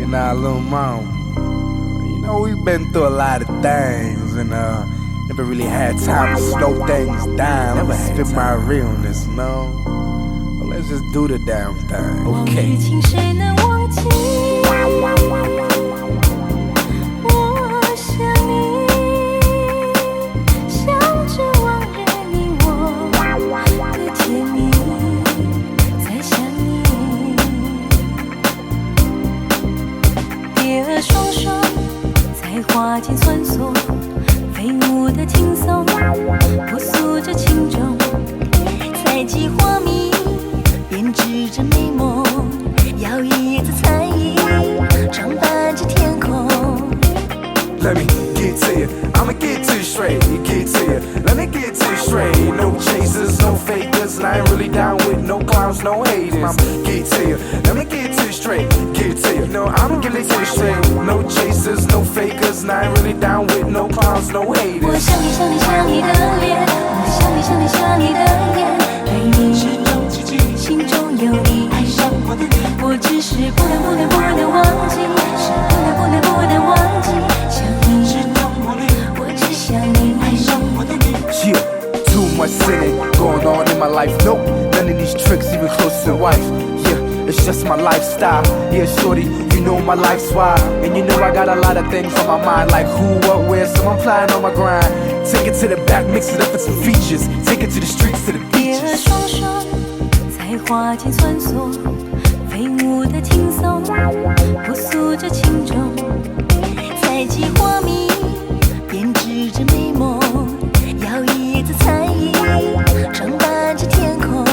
And our little mom, we've been through a lot of things and never really had time to slow things down. Never spit my realness, no. Well, let's just do the damn thing, okay? 双双在花间穿梭，飞舞的轻松，朴素着轻重，采集花蜜，编织着美梦，摇曳着彩衣，装扮着天空。Let me get to you, I'ma get to you straight, get to you. Let me get to you straight, no chasers, no fakers, and I ain't really down with no clowns, no haters. I'ma get to you, let me get to you straight, get to you. No, I'ma get to you straight, no chasers, no fakers, and I ain't really down with no clowns, no haters. 我想你想你想你的脸，我想你想你想你的眼，对你始终积极，心中有你，爱上我的你，我只是不能忘记，是不能忘记，想你始终魔力，我只想你，爱上我的你。Yeah, too much sinning going on in my life. Nope, none of these tricks even close to wife. Yeah, it's just my lifestyle. Yeah, shorty, you know my life's wild. And you know I got a lot of things on my mind, like who, what, where, so I'm flying on my grind. Take it to the back, mix it up with some features. Take it to the streets, to the 蝶儿 beaches. 双双在花间穿梭，飞舞的轻松，朴素着轻重，采集花蜜，编织着美梦，摇曳着彩衣，装扮着天空。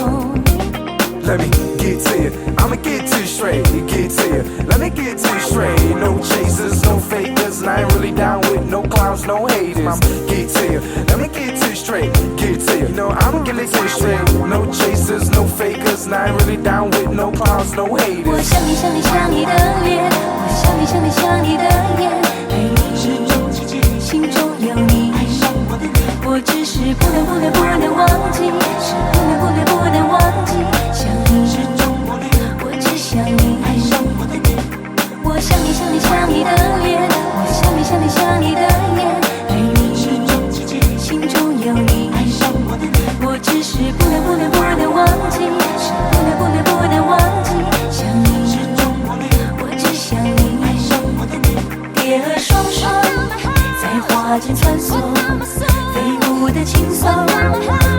Let me get to you, I'ma get to you straight, get to you. Let me get to you straight, no chasers, no fakers, and I ain't really down with no clowns, no haters. I'ma get to you, let me get to you straight, get to you. No, I'ma get to you straight, no chasers, no fakers, and I ain't really down with no clowns, no 我 haters. 想你想你想你的脸，我想你想你想你的眼，对你始终积极，心中有你，爱上我的你，我只是不能忘记，是不能忘记，想你始终魔力，我只想你，爱上我的你。我想你想你想你的脸，我想你想你想你的眼，对你始终积极，心中有你，爱上我的你，我只是不能忘记，是不能忘记，想你始终魔力，我只想你，爱上我的你。蝶儿双双在花间穿梭，飞舞的轻松，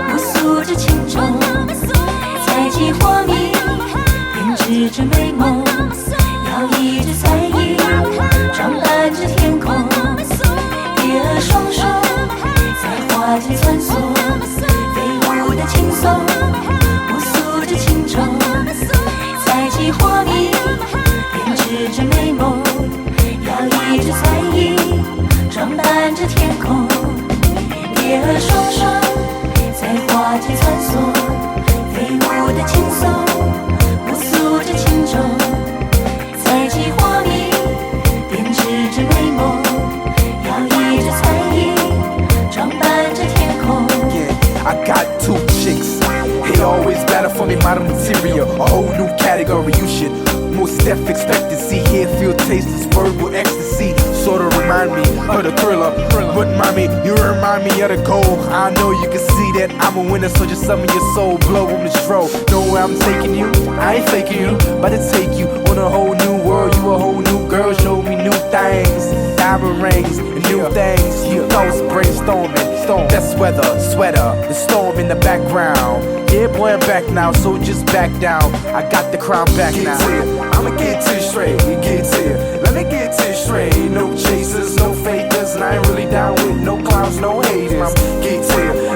朴素着轻重，采集花蜜，编织着美梦，摇曳着彩衣，装扮着天空。蝶儿双双在花间穿梭，飞舞的轻松，朴素着轻重，采集花蜜，编织着美梦，摇曳着彩衣，装扮着天空。蝶儿双双在花间穿梭，飞舞的轻松，朴素着轻重，采集花蜜，编织着美梦，摇曳着彩衣，装扮着天空。 Yeah, I got two chicks. It always better for me, modern material. A whole new category. You should most def expect to see. Hear, feel, taste this verbal ecstasy. Sorta remind me of the thriller. But mommy, you remind me of the goal. I know you can see that I'm a winner, so just summon your soul, blow on the stroll. Know where I'm taking you? I ain't faking you, but to take you on a whole new world. You a whole new girl, show me new things. Diamond rings and new things. Thoughts brainstorming. That's weather, sweater, the storm in the background. Yeah, boy, I'm back now, so just back down. I got the crown back now. I'ma get to you straight, get to you. Let me get to you straight. No chasers, no fakers, and I ain't really down with no clowns, no haters. I'ma get to you.